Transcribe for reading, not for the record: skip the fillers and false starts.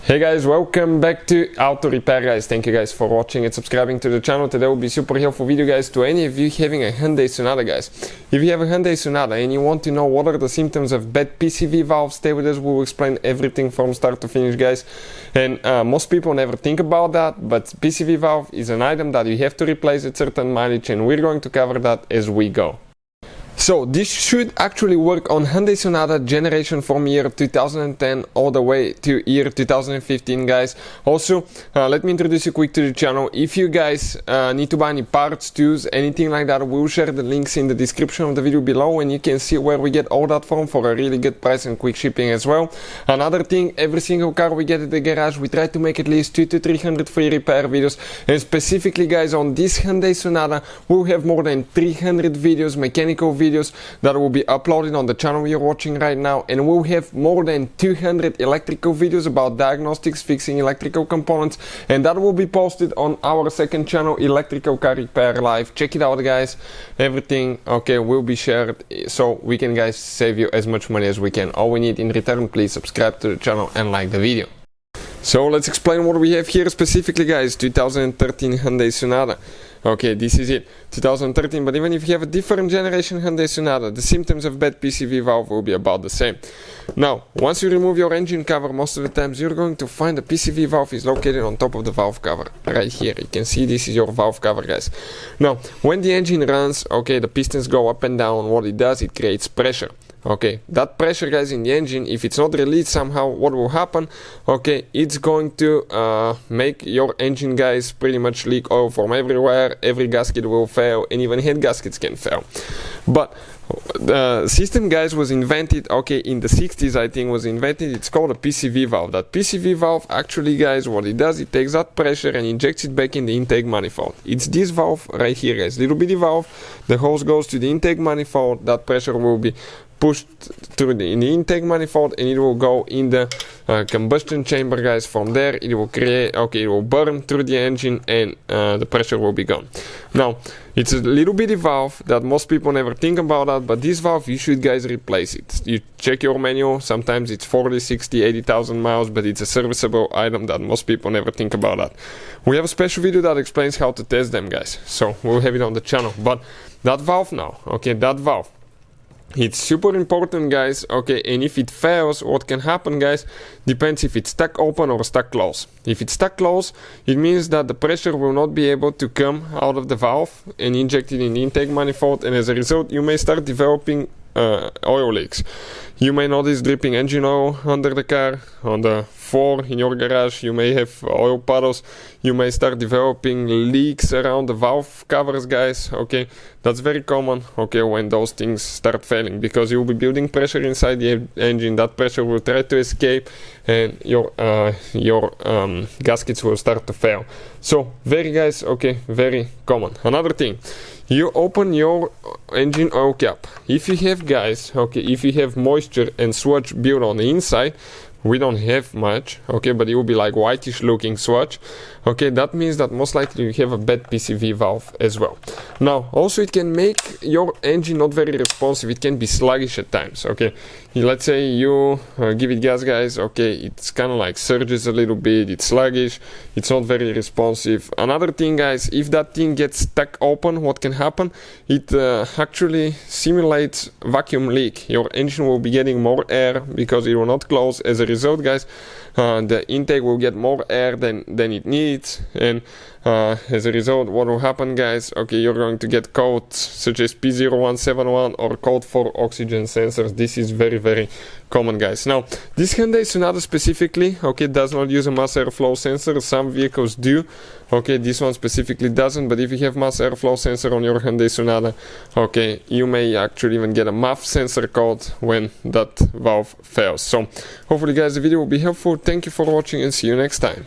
Hey guys, welcome back to Auto Repair guys. Thank you guys for watching and subscribing to the channel. Today will be super helpful video guys to any of you having a Hyundai Sonata guys. If you have a Hyundai Sonata and you want to know what are the symptoms of bad PCV valve, stay with us. We will explain everything from start to finish guys. And most people never think about that, but PCV valve is an item that you have to replace at certain mileage, and we're going to cover that as we go. So this should actually work on Hyundai Sonata generation from year 2010 all the way to year 2015 guys. Also, let me introduce you quick to the channel. If you guys need to buy any parts, tools, anything like that, we'll share the links in the description of the video below, and you can see where we get all that from for a really good price and quick shipping as well. Another thing, every single car we get at the garage, we try to make at least 200 to 300 free repair videos, and specifically guys on this Hyundai Sonata we'll have more than 300 videos, mechanical videos that will be uploaded on the channel you're watching right now, and we'll have more than 200 electrical videos about diagnostics, fixing electrical components, and that will be posted on our second channel, Electrical Car Repair Live. Check it out guys. Everything will be shared so we can guys save you as much money as we can. All we need in return, please subscribe to the channel and like the video. So let's explain what we have here specifically guys. 2013 Hyundai Sonata. Okay, this is it, 2013, but even if you have a different generation Hyundai Sonata, the symptoms of bad PCV valve will be about the same. Now, once you remove your engine cover, most of the times you're going to find the PCV valve is located on top of the valve cover, right here. You can see this is your valve cover guys. Now, when the engine runs, the pistons go up and down. What it does, it creates pressure. That pressure guys in the engine, if it's not released somehow, what will happen, it's going to make your engine guys pretty much leak oil from everywhere. Every gasket will fail, and even head gaskets can fail. But the system guys was invented in the 60s, I think was invented. It's called a PCV valve. That PCV valve actually guys, what it does, it takes that pressure and injects it back in the intake manifold. It's this valve right here guys, little bitty valve. The hose goes to the intake manifold. That pressure will be pushed through in the intake manifold, and it will go in the combustion chamber guys. From there it will create, it will burn through the engine, and the pressure will be gone. Now it's a little bitty valve that most people never think about that, but this valve you should guys replace it. You check your manual, sometimes it's 40, 60, 80,000 miles, but it's a serviceable item that most people never think about that. We have a special video that explains how to test them guys, so we'll have it on the channel. But that valve now, that valve, it's super important guys, and if it fails, what can happen guys, depends if it's stuck open or stuck close. If it's stuck close, it means that the pressure will not be able to come out of the valve and inject it in the intake manifold, and as a result you may start developing oil leaks. You may notice dripping engine oil under the car, on the floor in your garage. You may have oil puddles. You may start developing leaks around the valve covers guys. That's very common when those things start failing, because you will be building pressure inside the engine. That pressure will try to escape, and your gaskets will start to fail. So very guys, very common. Another thing, you open your engine oil cap. If you have guys, if you have moisture and sludge built on the inside, we don't have much, but it will be like whitish looking sludge. That means that most likely you have a bad PCV valve as well. Now also it can make your engine not very responsive. It can be sluggish at times. Let's say you give it gas guys, it's kind of like surges a little bit, it's sluggish, it's not very responsive. Another thing guys, if that thing gets stuck open, what can happen, it actually simulates vacuum leak. Your engine will be getting more air because it will not close. As a result guys, the intake will get more air than it needs, and as a result what will happen guys, you're going to get codes such as P0171 or code for oxygen sensors. This is very common guys. Now this Hyundai Sonata specifically does not use a mass airflow sensor. Some vehicles do, this one specifically doesn't, but if you have mass airflow sensor on your Hyundai Sonata, you may actually even get a MAF sensor code when that valve fails. So hopefully guys the video will be helpful. Thank you for watching, and see you next time.